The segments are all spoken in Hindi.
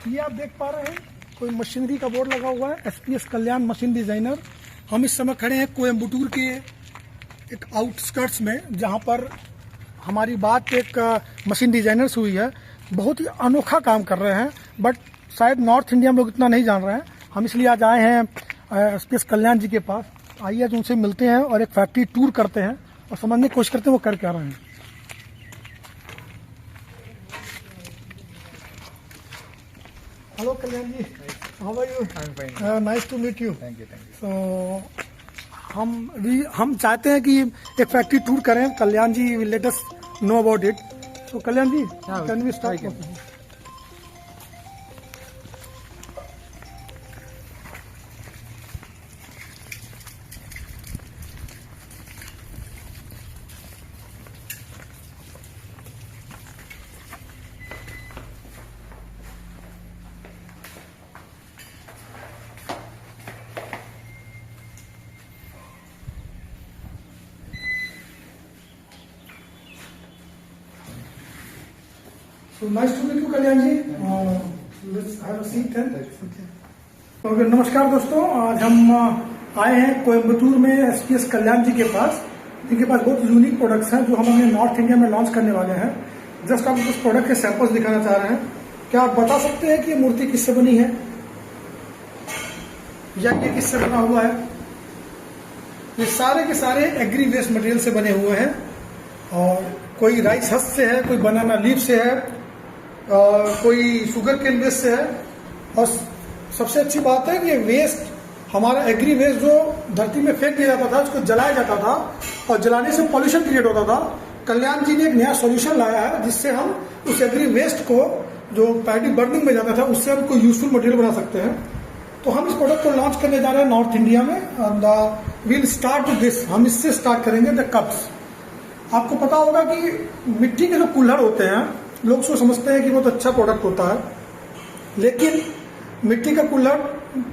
ये आप देख पा रहे हैं कोई मशीनरी का बोर्ड लगा हुआ है, एसपीएस कल्याण मशीन डिजाइनर। हम इस समय खड़े हैं कोयम्बटूर के एक आउटस्कर्ट्स में, जहां पर हमारी बात एक मशीन डिजाइनर से हुई है। बहुत ही अनोखा काम कर रहे हैं, बट शायद नॉर्थ इंडिया में लोग इतना नहीं जान रहे हैं। हम इसलिए आज आए हैं एसपीएस कल्याण जी के पास। आइए आज उनसे मिलते हैं और एक फैक्ट्री टूर करते हैं और समझने की कोशिश करते हैं वो कर क्या रहे हैं। Hello Kalyan ji, how are you? I am fine, nice to meet you. Thank you. So हम चाहते हैं कि एक फैक्ट्री टूर करें। Kalyan ji will let us know about it. So Kalyan ji, can we start? So nice to meet you, Kalyan ji. Let's have a seat then. Okay, नमस्कार दोस्तों, आज हम आए हैं कोयम्बटूर में एसपीएस कल्याण जी के पास। इनके पास बहुत यूनिक प्रोडक्ट्स हैं जो हम हमें नॉर्थ इंडिया में लॉन्च करने वाले हैं। जस्ट आपको कुछ प्रोडक्ट के सैंपल्स दिखाना चाह रहे हैं। क्या आप बता सकते हैं कि ये मूर्ति किससे बनी है या ये किससे बना हुआ है? ये सारे के सारे एग्री वेस्ट मटेरियल से बने हुए हैं, और कोई राइस हस्क से है, कोई बनाना लीफ से है, कोई शुगर केन वेस्ट से है। और सबसे अच्छी बात है कि ये वेस्ट हमारा एग्री वेस्ट जो धरती में फेंक दिया जाता था, उसको जलाया जाता था और जलाने से पॉल्यूशन क्रिएट होता था। कल्याण जी ने एक नया सॉल्यूशन लाया है जिससे हम उस एग्री वेस्ट को, जो पैडी बर्निंग में जाता था, उससे हम कोई यूजफुल मटेरियल बना सकते हैं। तो हम इस प्रोडक्ट को लॉन्च करने जा रहे हैं नॉर्थ इंडिया में। Will start with this. हम इससे स्टार्ट करेंगे द कप्स। आपको पता होगा कि मिट्टी के जो कुल्हड़ होते हैं, लोग उसको समझते हैं कि बहुत अच्छा प्रोडक्ट होता है, लेकिन मिट्टी का कुल्हड़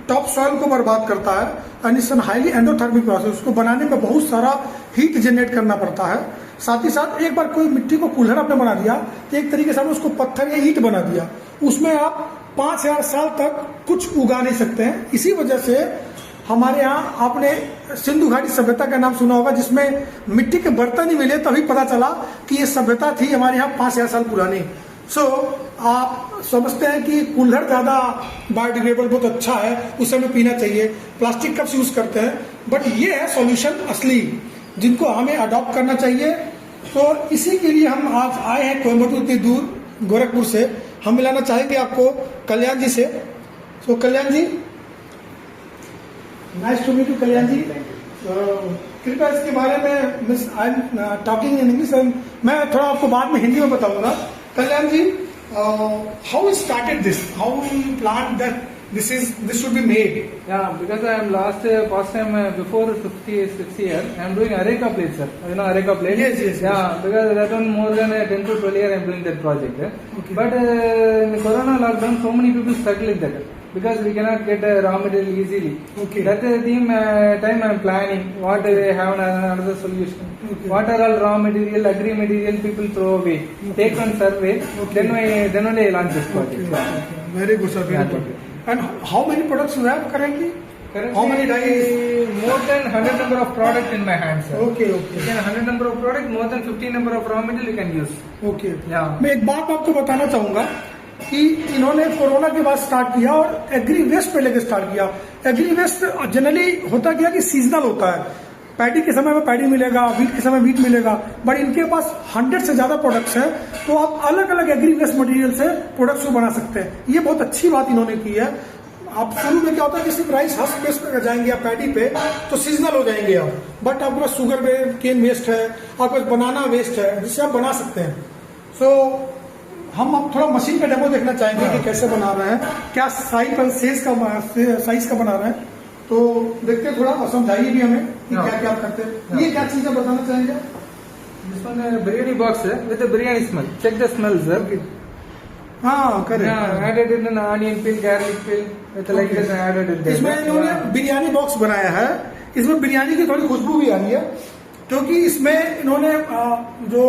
टॉप सॉइल को बर्बाद करता है and it's an highly endothermic process. उसको बनाने में बहुत सारा हीट जनरेट करना पड़ता है। साथ ही साथ एक बार कोई मिट्टी को कुल्हड़ आपने बना दिया तो एक तरीके से आपने उसको पत्थर या ईंट बना दिया, उसमें आप 5000 साल तक कुछ उगा नहीं सकते हैं। इसी वजह से हमारे यहाँ, आपने सिंधु घाटी सभ्यता का नाम सुना होगा, जिसमें मिट्टी के बर्तन ही मिले तभी पता चला कि ये सभ्यता थी हमारे यहाँ 5000 साल पुरानी। आप समझते हैं कि कुल्हड़ ज्यादा बायोडिग्रेडेबल, बहुत अच्छा है, उसे हमें पीना चाहिए। प्लास्टिक कप्स यूज करते हैं, बट ये है सॉल्यूशन असली जिनको हमें अडॉप्ट करना चाहिए। तो इसी के लिए हम आज आए हैं कोयम्बटूर इतनी दूर गोरखपुर से। हम मिलाना चाहेंगे आपको कल्याण जी से। तो Kalyan ji, nice to meet you Kalyan ji. कृपया इसके बारे में, miss I am talking in English, मैं थोड़ा आपको बाद में हिंदी में बताऊंगा। Kalyan ji, how started this, how you plan that this should be made? Yeah, because I am past time before 56 years, I am doing areca plate, sir. You know areca plate? Yes. Yeah, because that one more than 10 to 12 years I am doing that project. Okay. But in the Corona lockdown, so many people struggling that because we cannot get raw material easily. Okay. That time I am planning what they have another solution. Okay. What are all raw material, agri material people throw away. Okay. Take one survey. Okay. Then only I launch this project. Okay. Very good, sir. Very good. And how many products you have currently? How many dyes? More than 100 number of product in my hands, sir. Okay. You can 100 number of product, more than 50 number of raw material you can use. Okay. Yeah. मैं एक बात आपको बताना चाहूंगा कि इन्होंने कोरोना के बाद स्टार्ट किया और एग्री वेस्ट पे लेके स्टार्ट किया। एग्री वेस्ट जनरली होता क्या कि सीजनल होता है। पैडी के समय में पैडी मिलेगा, वीट के समय वीट मिलेगा, बट इनके पास 100 से ज्यादा प्रोडक्ट्स हैं, तो आप अलग अलग एग्री वेस्ट मटेरियल से प्रोडक्ट्स को बना सकते हैं। ये बहुत अच्छी बात इन्होंने की है। आप शुरू में क्या होता है कि सिर्फ राइस हस्क बेस पे जाएंगे या पैडी पे तो सीजनल हो जाएंगे आप, बट आपके पास शुगर केन वेस्ट है, आपके पास बनाना वेस्ट है, जिससे आप बना सकते हैं। सो हम अब थोड़ा मशीन का डेमो देखना चाहेंगे कि कैसे बना रहे हैं, क्या साइज का बना रहे हैं। तो देखते हैं, थोड़ा और समझाइए भी हमें कि क्या क्या करते हैं। ये क्या चीजें बताना चाहेंगे? This one biryani box with a biryani smell. Check the smell, sir. हाँ, करें। Added in an onion peel, garlic peel, with like this added in there. इसमें इन्होंने बिरयानी बॉक्स बनाया है। इसमें बिरयानी की थोड़ी खुशबू भी आ रही है, क्योंकि इसमें इन्होंने जो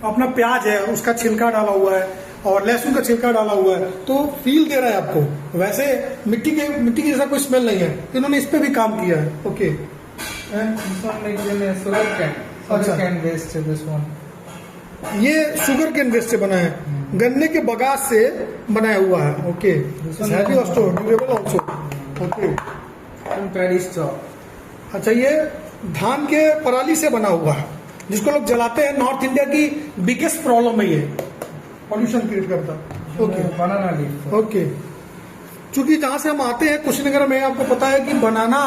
अपना प्याज है उसका छिलका डाला हुआ है, और लहसुन का छिलका डाला हुआ है, तो फील दे रहा है आपको। वैसे मिट्टी की जैसा कोई स्मेल नहीं है, इन्होंने इस पे भी काम किया है। ओके, ये शुगर केन वेस्ट से बना है, गन्ने के बगास से बनाया हुआ है। Okay, durable also. ओके, अच्छा, ये धान के पराली से बना हुआ है, जिसको लोग जलाते हैं। नॉर्थ इंडिया की बिगेस्ट प्रॉब्लम है ये, पॉल्यूशन क्रिएट करता है। Okay, banana leaf. ओके, चूंकि जहां से हम आते हैं कुशीनगर में, आपको पता है कि banana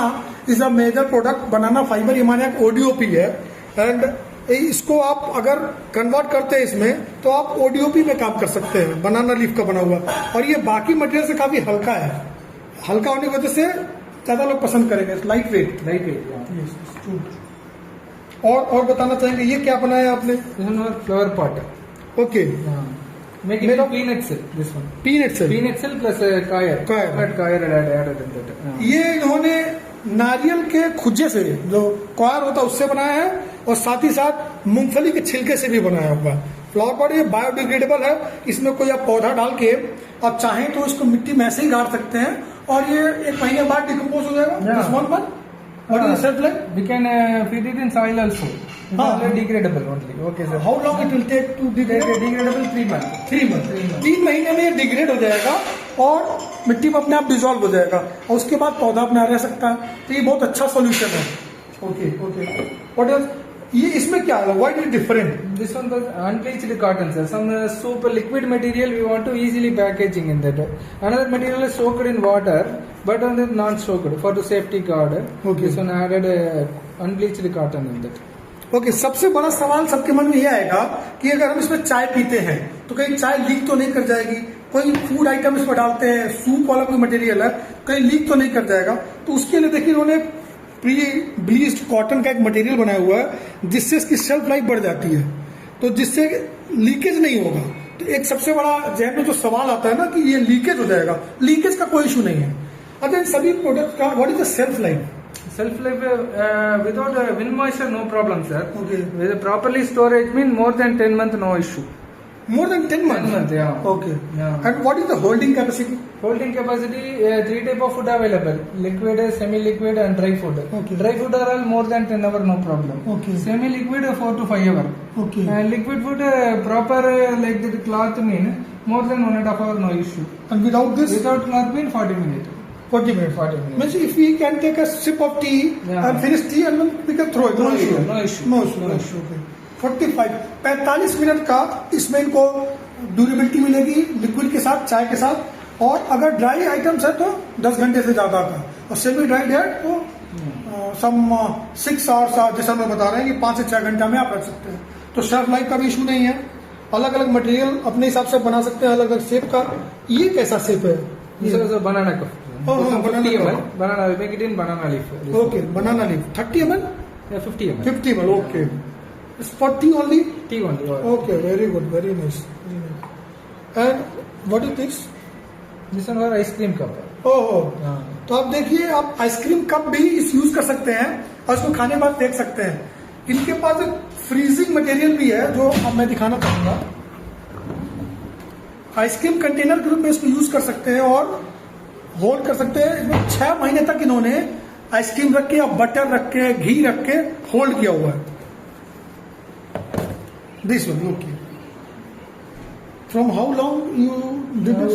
is a major product. Banana fibre ये माने ओडीओपी है, एंड इसको आप अगर कन्वर्ट करते हैं इसमें, तो आप ओडीओपी में काम कर सकते हैं, बनाना लीफ का बना हुआ। और ये बाकी मटेरियल से काफी हल्का है, हल्का होने की वजह से ज्यादा लोग पसंद करेंगे, लाइट वेट। और बताना चाहेंगे ये क्या बनाया आपने? Flower pot. Okay, peanut shell plus ये इन्होंने नारियल के खुजे से, जो कॉयर होता है, उससे बनाया है, और साथ ही साथ मूंगफली के छिलके से भी बनाया हुआ है। फ्लावर पॉट ये बायोडिग्रेडेबल है, इसमें कोई आप पौधा डाल के आप चाहें तो इसको मिट्टी में ऐसे ही गाड़ सकते हैं, और ये 1 महीने बाद डिकम्पोज हो जाएगा। What is the shelf life? We can feed it in soil also. It's degradable only. Okay, sir. How long it will take to degrade? Degradable 3 months. 3 months. 3 महीने में ये डिग्रेड हो जाएगा और मिट्टी में अपने आप डिजोल्व हो जाएगा, और उसके बाद पौधा अपना रह सकता है। तो ये बहुत अच्छा सोल्यूशन है। ओके, व्हाट इज ये, इसमें क्या है? Why is different? This one was unbleached cotton, sir. Some soap liquid material we want to easily packaging in that. Another material is soaked in water, but not soaked for the safety guard. Okay. This one added unbleached cotton in that. Okay, सबसे बड़ा सवाल सबके मन में यह आएगा कि अगर हम इसमें चाय पीते हैं तो कहीं चाय लीक तो नहीं कर जाएगी? कोई फूड आइटम इसमें डालते हैं, सूप वाला कोई मटेरियल है, कहीं लीक तो नहीं कर जाएगा? तो उसके लिए देखिए इन्होंने प्री ब्लीच्ड कॉटन का एक मटेरियल बनाया हुआ है, जिससे इसकी शेल्फ लाइफ बढ़ जाती है, तो जिससे लीकेज नहीं होगा। तो एक सबसे बड़ा जहन में जो सवाल आता है ना कि ये लीकेज हो जाएगा, लीकेज का कोई इशू नहीं है। अच्छा, इन सभी प्रोडक्ट का what is the self life? Self life without wind moisture, no problem, sir. Okay. With properly storage mean more than 10 months, no issue. More than 10 months? 10 months, yeah. Okay. Yeah. And what is the holding capacity? Holding capacity, 3 type of food available: liquid, semi-liquid, and dry food. Okay. Dry food are all more than 10 hours, no problem. Okay. Semi-liquid 4 to 5 hours. Okay. And liquid food proper like the cloth mean more than 1.5 hours, no issue. And without this? Without cloth mean 40 minutes. 40 minutes. 40 minutes. Means if we can take a sip of tea and finish tea and then we can throw it. No issue. No issue. No issue. Okay. 45 minute का इसमें इनको ड्यूरेबिलिटी मिलेगी लिक्विड के साथ, चाय के साथ। और अगर ड्राई आइटम्स है तो 10 घंटे से ज्यादा का, और सेमी ड्राइड है तो सम 6 आवर्स, जैसा मैं बता रहे हैं कि 5 से 6 घंटा में आप रख सकते हैं। तो शेल्फ लाइफ का भी इशू नहीं है। अलग अलग मटेरियल अपने हिसाब से बना सकते हैं, अलग अलग शेप का। ये कैसा शेप है? This is a banana cup. Banana ml. Banana, we make it in banana leaf. Okay, banana leaf. 30 ml? Yeah, 50 ml. 50 ml, okay. It's for tea only? Tea only. Okay, very good, very nice. And what is this? This one is ice cream cup. ओहो, तो आप देखिए, आप आइसक्रीम कप भी इस यूज कर सकते हैं और इसको खाने के बाद देख सकते हैं। इनके पास एक फ्रीजिंग मटेरियल भी है, जो अब मैं दिखाना चाहूंगा। आइसक्रीम कंटेनर के रूप में इसको यूज कर सकते हैं और होल्ड कर सकते हैं। इसमें 6 महीने तक इन्होंने आइसक्रीम रख के या बटर रख के, घी रख के होल्ड किया हुआ है। This one, okay. From how long you did this?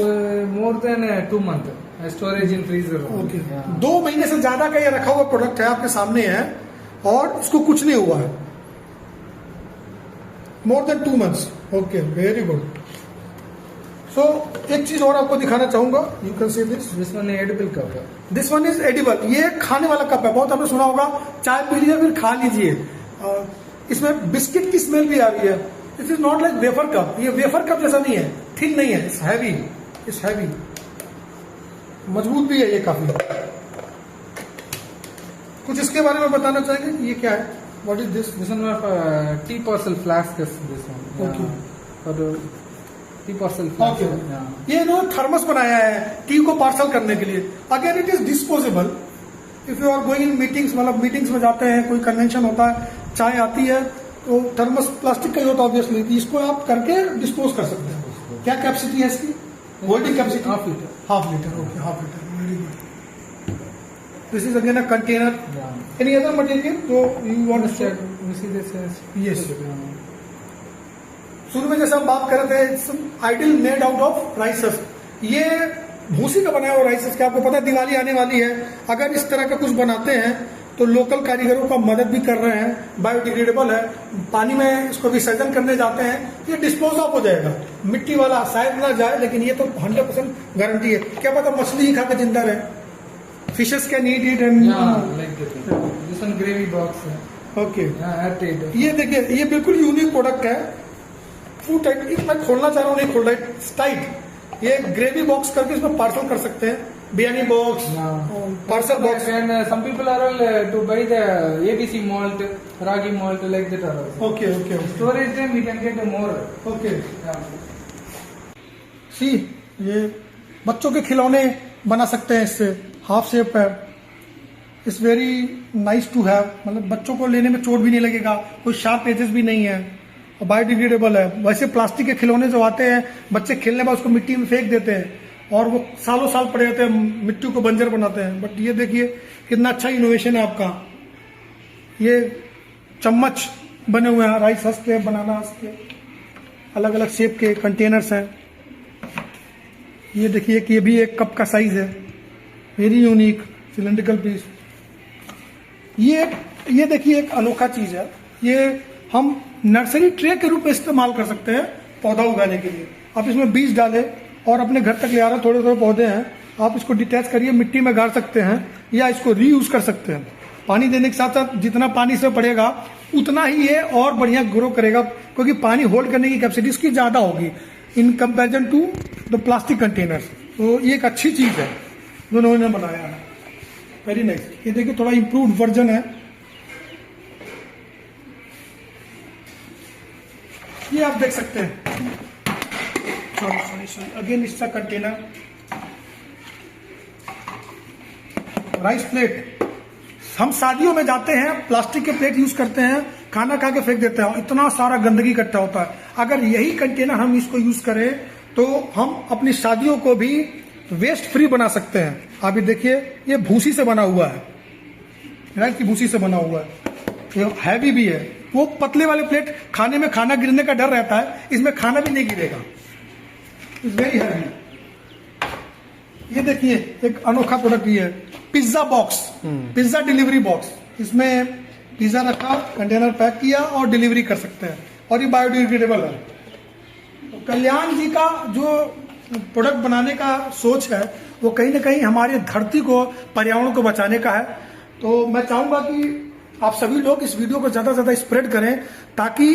More than 2 months. Storage in freezer. Okay, 2 महीने से ज्यादा का ये रखा हुआ प्रोडक्ट है, आपके सामने है, और इसको कुछ नहीं हुआ है। More than 2 months. Okay, very good. So एक चीज और आपको दिखाना चाहूंगा। You can see this. This one edible cup है। This one is edible. ये खाने वाला कप है। बहुत आपने सुना होगा, चाय पी लीजिए फिर खा लीजिए। इसमें बिस्किट की स्मेल भी आ रही है। It is not like wafer cup. ये वेफर कप जैसा नहीं है, थिन नहीं है, इट्स हैवी। इट्स हैवी, मजबूत भी है ये काफी। कुछ इसके बारे में बताना चाहेंगे कि ये क्या है? What is this? This one T parcel flask. This one okay, T parcel flask. ये इन्होंने थर्मस बनाया है टी को पार्सल करने के लिए। Again it is disposable. If you are going in meetings, मतलब मीटिंग्स में जाते हैं, कोई कन्वेंशन होता है, चाय आती है, तो थर्मस प्लास्टिक का ही होता है ऑब्वियसली, इसको आप करके डिस्पोज कर सकते हैं। क्या कैपेसिटी है इसकी? Holding capacity half litre. Half litre. Okay, half litre. Very good. This is again a container. Any other material जो you want to share? Yes. शुरू में जैसे हम बात कर रहे थे, idol made out of rices. ये भूसी का बनाया हुआ राइसेस. क्या आपको पता है दिवाली आने वाली है, अगर इस तरह का कुछ बनाते हैं तो लोकल कारीगरों का मदद भी कर रहे हैं. बायोडिग्रेडेबल है, पानी में इसको विसर्जन करने जाते हैं, ये डिस्पोज ऑफ हो जाएगा. मिट्टी वाला शायद ना जाए, लेकिन ये तो 100% गारंटी है. क्या पता मछली ही खा के जिंदा रहे. Fishes can eat it and this one gravy box है. ओके. एयरटाइट. ये देखिए, ये बिल्कुल यूनिक प्रोडक्ट है. Food tight. मैं खोलना चाह रहा हूँ, नहीं खोल रहा है, टाइट. ये ग्रेवी बॉक्स करके इसमें पार्सल कर सकते हैं. Biryani box, parcel box. And some people are all to buy the ABC malt, ragi malt like that are also. Okay okay. Storage time we can get more. Okay. Yeah. See, ये बच्चों के खिलौने बना सकते हैं इससे. हाफ शेप है. It's very nice to have. मतलब बच्चों को लेने में चोट भी नहीं लगेगा, कोई शार्प एजेस भी नहीं है, और बायोडिग्रेडेबल है. वैसे प्लास्टिक के खिलौने जो आते हैं, बच्चे खेलने बाद उसको मिट्टी में फेंक देते हैं और वो सालों साल पड़े रहते हैं, मिट्टी को बंजर बनाते हैं. बट ये देखिए कितना अच्छा इनोवेशन है आपका. ये चम्मच बने हुए हैं, राइस हस्क के, बनाना हस्क के, अलग अलग शेप के कंटेनर्स हैं. ये देखिए कि ये भी एक कप का साइज है. Very unique cylindrical piece. ये देखिए एक अनोखा चीज है. ये हम नर्सरी ट्रे के रूप में इस्तेमाल कर सकते हैं पौधा उगाने के लिए. आप इसमें बीज डालें और अपने घर तक ले आ रहे हैं, थोड़े थोड़े पौधे हैं, आप इसको डिटैच करिए, मिट्टी में गाड़ सकते हैं या इसको रीयूज कर सकते हैं. पानी देने के साथ साथ जितना पानी इसमें पड़ेगा उतना ही ये और बढ़िया ग्रो करेगा, क्योंकि पानी होल्ड करने की कैपेसिटी इसकी ज्यादा होगी in comparison to the plastic containers. तो ये एक अच्छी चीज है जो उन्होंने बनाया है. Very nice. ये देखिए थोड़ा इम्प्रूव्ड वर्जन है. ये आप देख सकते हैं. सॉरी अगेन इसका कंटेनर. Rice plate. हम शादियों में जाते हैं, प्लास्टिक के प्लेट यूज करते हैं, खाना खा के फेंक देते हैं, इतना सारा गंदगी इकट्ठा होता है. अगर यही कंटेनर हम इसको यूज करें तो हम अपनी शादियों को भी वेस्ट फ्री बना सकते हैं. आप ये देखिए, ये भूसी से बना हुआ है, राइस की भूसी से बना हुआ है. ये हैवी भी है. वो पतले वाले प्लेट खाने में खाना गिरने का डर रहता है, इसमें खाना भी नहीं गिरेगा. It's very heavy. ये देखिए एक अनोखा प्रोडक्ट ये है, pizza box, pizza delivery box. इसमें पिज्जा रखा, कंटेनर पैक किया और डिलीवरी कर सकते हैं. और ये बायोडिग्रेडेबल है. तो कल्याण जी का जो प्रोडक्ट बनाने का सोच है वो कहीं ना कहीं हमारी धरती को, पर्यावरण को बचाने का है. तो मैं चाहूंगा कि आप सभी लोग इस वीडियो को ज्यादा से ज्यादा स्प्रेड करें, ताकि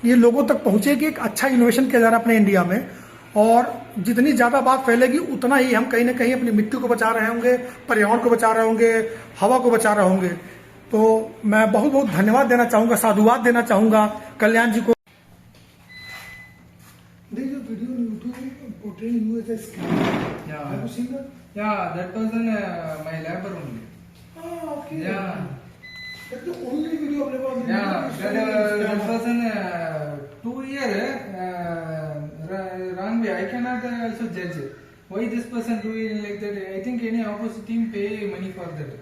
ये लोगों तक पहुंचे कि एक अच्छा इनोवेशन किया जा रहा है अपने इंडिया में. और जितनी ज्यादा बात फैलेगी उतना ही हम कहीं ना कहीं अपनी मिट्टी को बचा रहे होंगे, पर्यावरण को बचा रहे होंगे, हवा को बचा रहे होंगे. तो मैं बहुत बहुत धन्यवाद देना चाहूंगा, साधुवाद देना चाहूंगा कल्याण जी को. Yeah, that was in my lab only. Okay. Yeah. That's the only video available on the Yeah, that was in 2 year wrong way. I cannot also judge it. Why this person doing like that? I think any opposite team pay money for that.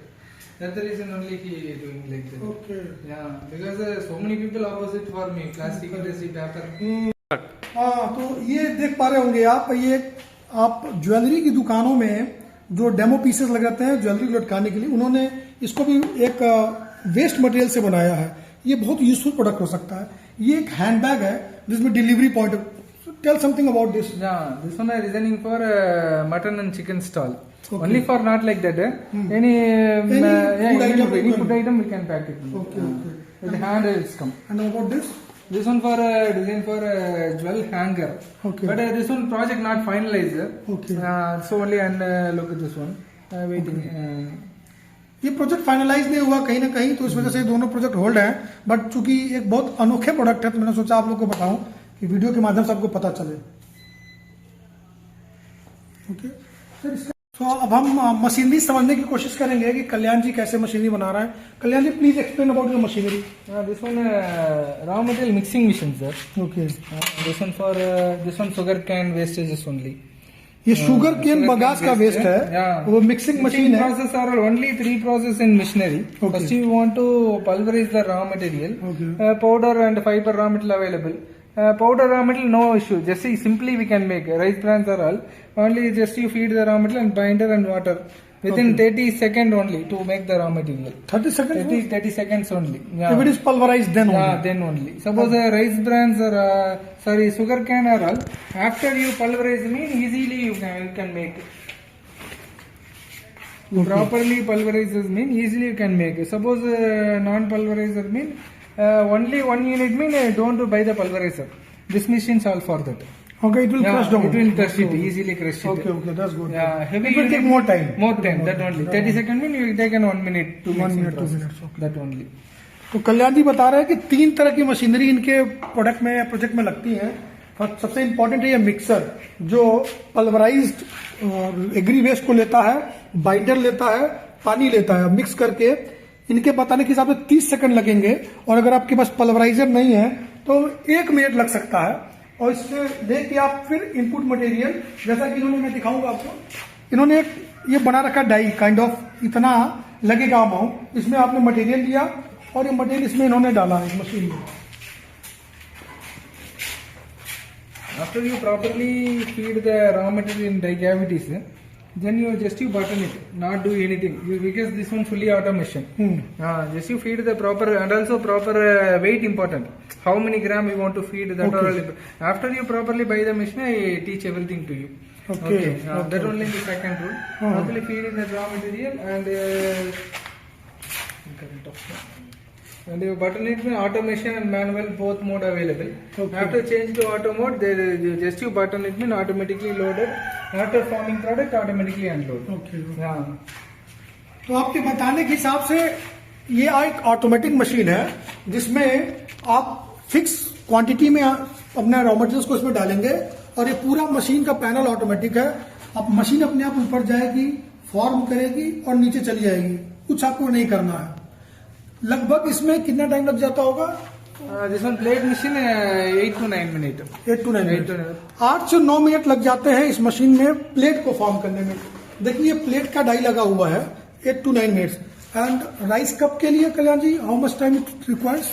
That's the reason only he doing like that. Okay. Yeah, because so many people opposite for me. Plastic industry paper. हाँ, तो ये देख पा रहे होंगे आप, ये आप ज्वेलरी की दुकानों में जो डेमो पीसेस लगाते हैं ज्वेलरी को लटकाने के लिए, उन्होंने इसको भी एक वेस्ट मटेरियल से बनाया है. ये बहुत यूजफुल प्रोडक्ट हो सकता है. ये एक हैंडबैग है जिसमें delivery point. Tell something about this. Yeah, this one is designing for mutton and chicken stall. Okay. Only for not like that. Any food item we can pack it. Okay. With hand it's come. And about this? This one for design for jewel hanger. Okay. But this one project not finalized. Okay. So only and look at this one. Waiting. ये प्रोजेक्ट फाइनलाइज नहीं हुआ कहीं ना कहीं, तो इस वजह से दोनों प्रोजेक्ट होल्ड हैं. बट चूंकि एक बहुत अनोखे प्रोडक्ट है तो मैंने सोचा आप लोग को बताऊं कि वीडियो के माध्यम से आपको पता चले. ओके सर, तो अब हम मशीनरी समझने की कोशिश करेंगे कि कल्याण जी कैसे मशीनरी बना रहा है. Kalyan ji, please explain about your machinery. This one raw material mixing machine, sir. ओके. This one for this one sugar cane wastages only. ये शुगर केन बगास का वेस्ट है. Yeah. वो मिक्सिंग मशीन है. Process are only 3 process in machinery. Okay. First you want to pulverize the raw material. Okay. Powder and fiber raw material available. Powder raw material no issue. Just see, simply we can make. Rice brans are all. Only just you feed the raw material and binder and water. Within 30 seconds only to make the raw material. 30 seconds? 30 seconds only. Yeah. If it is pulverized, then only. Yeah, then only. Suppose rice brans or sugar cane or all, after you pulverize mean easily you can make. Properly pulverizes mean easily you can make. Suppose non-pulverizer mean only 1 unit mean don't buy the pulverizer. This machine is all for that. Okay, it will crush down. It will crush it, easily crush it. Okay, that's good. Yeah, heavy it will take more time. More time, that only. 30 seconds mean you take in 1 minute, 2 1 minutes. minute, 2 minutes. Okay. That only. तो कल्याण जी बता रहे हैं कि 3 तरह की मशीनरी इनके प्रोडक्ट में या प्रोजेक्ट में लगती है. सबसे इंपॉर्टेंट है ये मिक्सर, जो पल्वराइज्ड एग्री वेस्ट को लेता है, बाइंडर लेता है, पानी लेता है, मिक्स करके इनके बताने के हिसाब से 30 सेकंड लगेंगे. और अगर आपके पास पल्वराइजर नहीं है तो 1 मिनट लग सकता है. और इससे लेके आप फिर इनपुट मटेरियल, जैसा कि इन्होंने, मैं दिखाऊंगा आपको, इन्होंने एक ये बना रखा डाई काइंड ऑफ, इतना लगेगा अमाउंट. इसमें आपने मटेरियल लिया और ये मटेरियल इसमें इन्होंने डाला है मशीन में. After you properly feed the raw material in die cavities, then you just you button it, not do anything. Because this one fully automation. Just you feed the proper, and also proper weight important. How many gram you want to feed, that all. After you properly buy the machine, I teach everything to you. Okay. That only the second rule. Properly feed the raw material and you button it with automation and manual, both mode available. Okay. After change to auto mode, just you button it mean automatically loaded. After forming product, automatically unload. Okay. Yeah. तो आपके बताने के हिसाब से ये एक ऑटोमेटिक मशीन है जिसमें आप फिक्स क्वांटिटी में अपने रॉ मटेरियल्स को इसमें डालेंगे और ये पूरा मशीन का पैनल ऑटोमेटिक है. अब मशीन अपने आप ऊपर जाएगी, फॉर्म करेगी और नीचे चली जाएगी. कुछ आपको नहीं करना है. लगभग इसमें कितना टाइम लग जाता होगा? This one plate machine 8 to 9 minutes. 8 to 9 minute. 8 से 9 मिनट लग जाते हैं इस मशीन में प्लेट को फॉर्म करने में. देखिए प्लेट का डाई लगा हुआ है. 8 to 9 minutes. And rice cup के लिए Kalyan ji, how much time it requires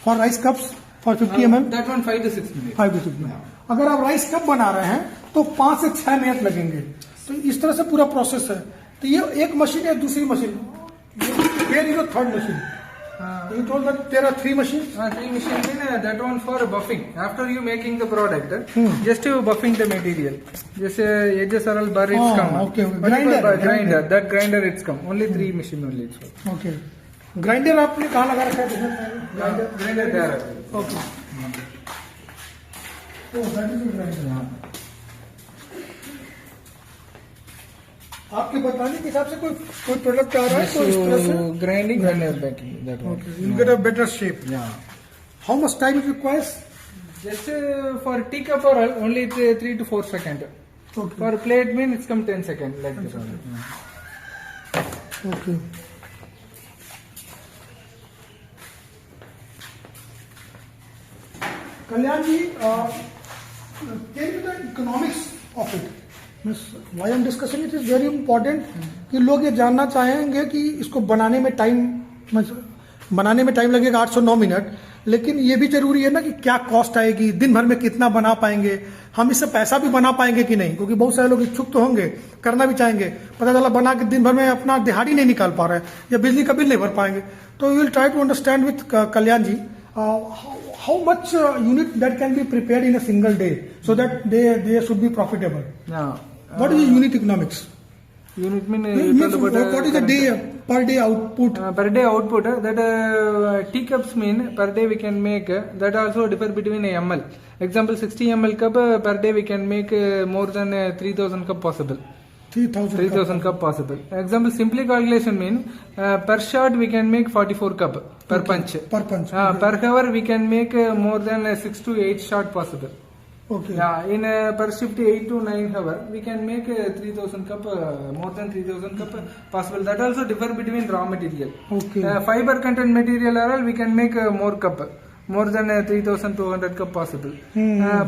for rice cups for 50 mm? That one 5 to 6 minutes. 5 to 6 minute. अगर आप राइस कप बना रहे हैं तो 5 से 6 मिनट लगेंगे. तो इस तरह से पूरा प्रोसेस है. तो ये एक मशीन है. दूसरी machine, Where is the third machine? You told that there are 3 machines? 3 machines in that one for buffing. After you making the product, just you buffing the material. Just edges are all bar, it's come. Okay. Grinder. That grinder it's come. Only 3 machine only it's for. Okay. Grinder आपने कहाँ लगा रखा है? Grinder there. Okay. Oh, that is a grinder. आपके बताने के हिसाब से कोई प्रोडक्ट आ रहा है तो इस तरह से grinding and baking. That one. Okay. You get a better shape. Yeah. How much time it requires? Just for teacup or all, only 3 to 4 seconds. Okay. For plate mean it's come 10 seconds like this. Okay. Kalyan ji, tell me the economics of it. Why I'm discussing it is very important कि लोग ये जानना चाहेंगे कि इसको बनाने में टाइम लगेगा 8 से 9 मिनट. लेकिन ये भी जरूरी है ना कि क्या कॉस्ट आएगी, दिन भर में कितना बना पाएंगे, हम इससे पैसा भी बना पाएंगे कि नहीं. क्योंकि बहुत सारे लोग इच्छुक तो होंगे, करना भी चाहेंगे, पता चला बना के दिन भर में अपना दिहाड़ी नहीं निकाल पा रहे हैं या बिजली का बिल नहीं भर पाएंगे. तो we will try to understand with Kalyan ji how much unit that can be prepared in a single day so that they should be profitable. Yeah. What is the unit economics? Unit mean what is the per day output? Per day output that teacups mean per day we can make that also differ between a ml. Example 60 ml cup per day we can make more than 3000 cup possible. 3000 cup possible. Example simply calculation mean per shot we can make 44 cup per punch. Per punch. Per hour we can make more than 6 to 8 shot possible. Okay. Yeah, in per shift 8 to 9 hour, we can make 3000 cup, more than 3000 cup possible. That also differ between raw material. Okay. Fiber content material are we can make more cup. More than 3200 cup possible.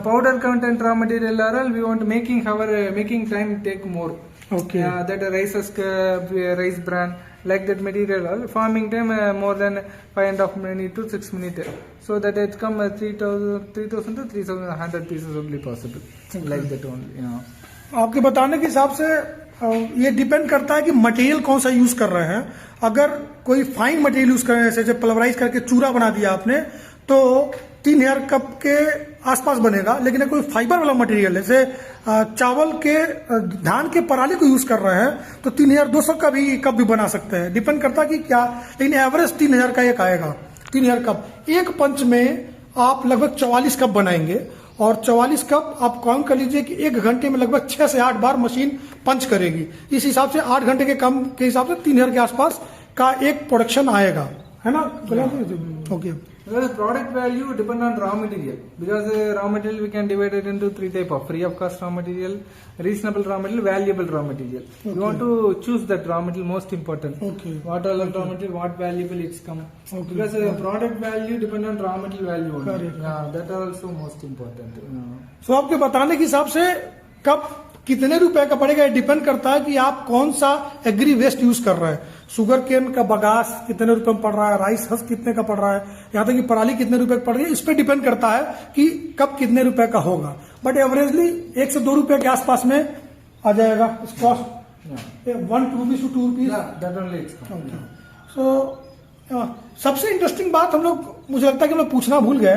Powder content raw material are we want making our making time take more. Okay. That rice bran like that material farming time more than 5.5 minutes to 6 minutes. So that it come 3000 to 3100 pieces only possible. Like that only. आपके बताने के हिसाब से ये डिपेंड करता है कि मटेरियल कौन सा यूज कर रहे हैं। अगर कोई फाइन मटेरियल यूज कर रहे हैं, जैसे पल्वराइज करके चूरा बना दिया आपने, तो 3000 कप के आसपास बनेगा। लेकिन कोई फाइबर वाला मटेरियल जैसे चावल के धान के पराली को यूज कर रहे हैं तो 3200 का भी कप भी बना सकते हैं। डिपेंड करता है कि क्या, लेकिन एवरेज 3000 का एक आएगा। 3000 कप एक पंच में आप लगभग 44 कप बनाएंगे और 44 कप आप काउंट कर लीजिए कि 1 घंटे में लगभग 6 से 8 बार मशीन पंच करेगी। इस हिसाब से 8 घंटे के कम के हिसाब से 3000 के आसपास का एक प्रोडक्शन आएगा, है ना? Okay. Because product value depend on raw material. Because raw material we can divide it into 3 type of free of cost raw material, reasonable raw material, valuable raw material. Okay. You want to choose that raw material most important. Okay. What all raw material, what valuable it's come. Okay. Because product value depend on raw material value only. Correct. Yeah, that are also most important. So आपके बताने के हिसाब से कप कितने रुपए का पड़ेगा, डिपेंड करता है कि आप कौन सा एग्री वेस्ट यूज कर रहे हैं। शुगर केन का बगास कितने रुपए में पड़ रहा है, राइस हस्क कितने का पड़ रहा है, यहाँ तक कि पराली कितने रुपए का पड़ रही है। इस पे डिपेंड करता है कि कप कितने रुपए का होगा। बट एवरेजली 1 से 2 रुपए के आसपास में आ जाएगा cost. 1 rupees to 2 rupees. So सबसे इंटरेस्टिंग बात हम लोग, मुझे लगता है कि हम लोग पूछना भूल गए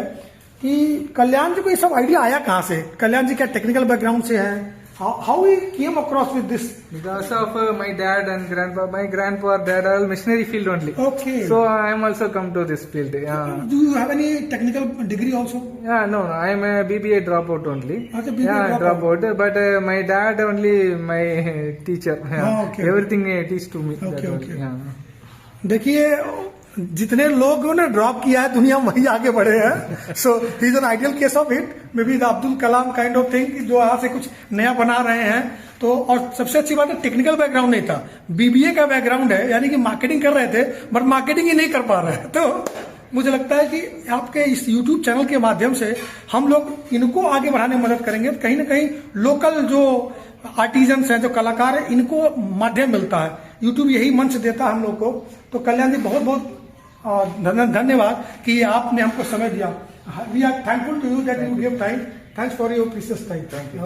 कि कल्याण जी को ये सब आइडिया आया कहाँ से? कल्याण जी क्या टेक्निकल बैकग्राउंड से है? How he came across with this? Because of my dad and grandpa. My grandpa or dad are all missionary field only. Okay. So I am also come to this field. Yeah. Do you have any technical degree also? Yeah, no. I am a BBA dropout only. Okay, BBA dropout. But my dad only my teacher. Yeah. Oh, okay. Everything teach to me. Okay, okay. Yeah. देखिए जितने लोगों ने ड्रॉप किया है दुनिया में वही आगे बढ़े हैं। So he is an ideal case of it, may be the Abdul Kalam kind of thing, जो यहाँ से कुछ नया बना रहे हैं। तो और सबसे अच्छी बात है टेक्निकल बैकग्राउंड नहीं था, बीबीए का बैकग्राउंड है, यानी कि मार्केटिंग कर रहे थे बट मार्केटिंग ही नहीं कर पा रहे हैं। तो मुझे लगता है कि आपके इस यूट्यूब चैनल के माध्यम से हम लोग इनको आगे बढ़ाने में मदद करेंगे। कहीं ना कहीं लोकल जो आर्टिजन्स हैं, जो कलाकार हैं, इनको माध्यम मिलता है। यूट्यूब यही मंच देता है हम लोग को। तो कल्याण जी बहुत बहुत धन्यवाद कि आपने हमको समय दिया। We are thankful to you that you give time. Thanks for your precious time.